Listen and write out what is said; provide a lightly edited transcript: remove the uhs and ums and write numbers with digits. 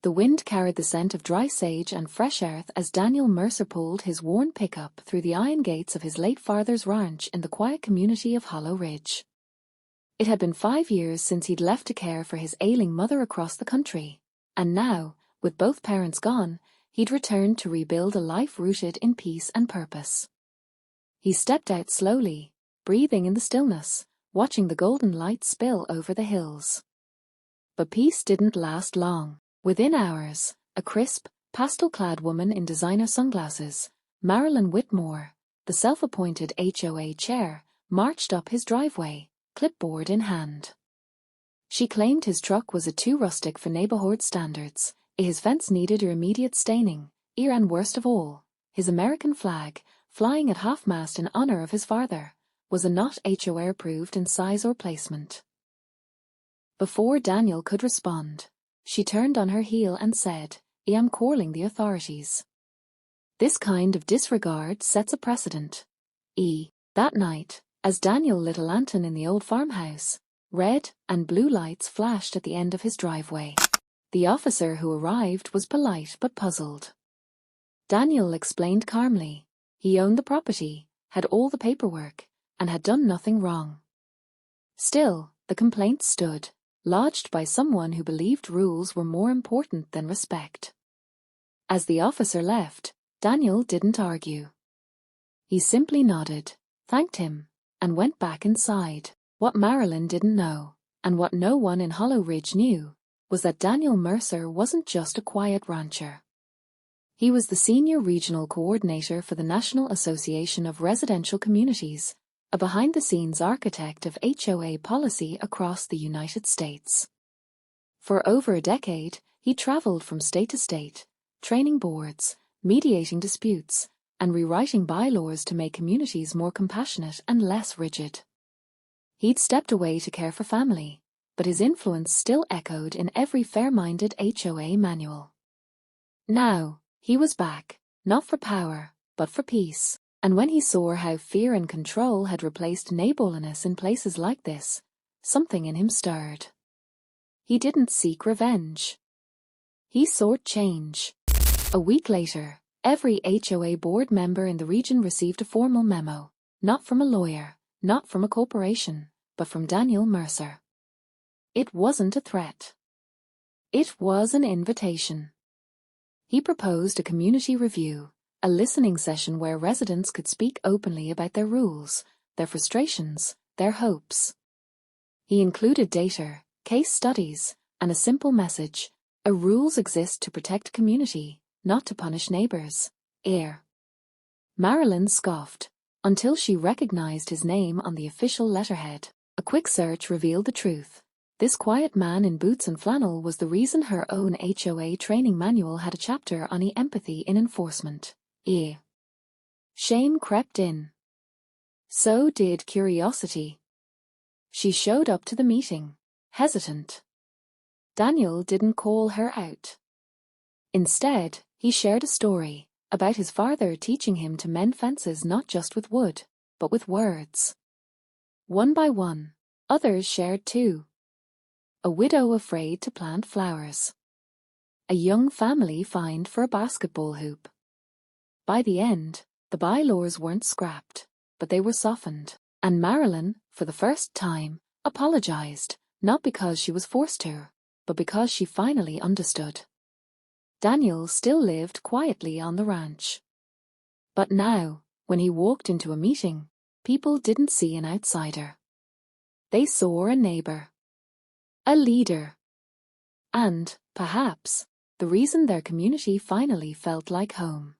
The wind carried the scent of dry sage and fresh earth as Daniel Mercer pulled his worn pickup through the iron gates of his late father's ranch in the quiet community of Hollow Ridge. It had been 5 years since he'd left to care for his ailing mother across the country, and now, with both parents gone, he'd returned to rebuild a life rooted in peace and purpose. He stepped out slowly, breathing in the stillness, watching the golden light spill over the hills. But peace didn't last long. Within hours, a crisp, pastel-clad woman in designer sunglasses, Marilyn Whitmore, the self-appointed HOA chair, marched up his driveway, clipboard in hand. She claimed his truck was too rustic for neighborhood standards, his fence needed immediate staining, and worst of all, his American flag, flying at half-mast in honor of his father, was not HOA approved in size or placement. Before Daniel could respond, she turned on her heel and said, "I'm calling the authorities. This kind of disregard sets a precedent." That night, as Daniel lit a lantern in the old farmhouse, red and blue lights flashed at the end of his driveway. The officer who arrived was polite but puzzled. Daniel explained calmly. He owned the property, had all the paperwork, and had done nothing wrong. Still, the complaint stood, lodged by someone who believed rules were more important than respect. As the officer left, Daniel didn't argue. He simply nodded, thanked him, and went back inside. What Marilyn didn't know, and what no one in Hollow Ridge knew, was that Daniel Mercer wasn't just a quiet rancher. He was the senior regional coordinator for the National Association of Residential Communities, a behind-the-scenes architect of HOA policy across the United States. For over a decade, he traveled from state to state, training boards, mediating disputes, and rewriting bylaws to make communities more compassionate and less rigid. He'd stepped away to care for family, but his influence still echoed in every fair-minded HOA manual. Now, he was back, not for power, but for peace. And when he saw how fear and control had replaced neighborliness in places like this, something in him stirred. He didn't seek revenge. He sought change. A week later, every HOA board member in the region received a formal memo, not from a lawyer, not from a corporation, but from Daniel Mercer. It wasn't a threat. It was an invitation. He proposed a community review, a listening session where residents could speak openly about their rules, their frustrations, their hopes. He included data, case studies, and a simple message: rules exist to protect community, not to punish neighbors. Marilyn scoffed, until she recognized his name on the official letterhead. A quick search revealed the truth. This quiet man in boots and flannel was the reason her own HOA training manual had a chapter on empathy in enforcement. Shame crept in. So did curiosity. She showed up to the meeting, hesitant. Daniel didn't call her out. Instead, he shared a story about his father teaching him to mend fences not just with wood, but with words. One by one, others shared too. A widow afraid to plant flowers. A young family fined for a basketball hoop. By the end, the bylaws weren't scrapped, but they were softened, and Marilyn, for the first time, apologized, not because she was forced to, but because she finally understood. Daniel still lived quietly on the ranch. But now, when he walked into a meeting, people didn't see an outsider. They saw a neighbor. A leader. And, perhaps, the reason their community finally felt like home.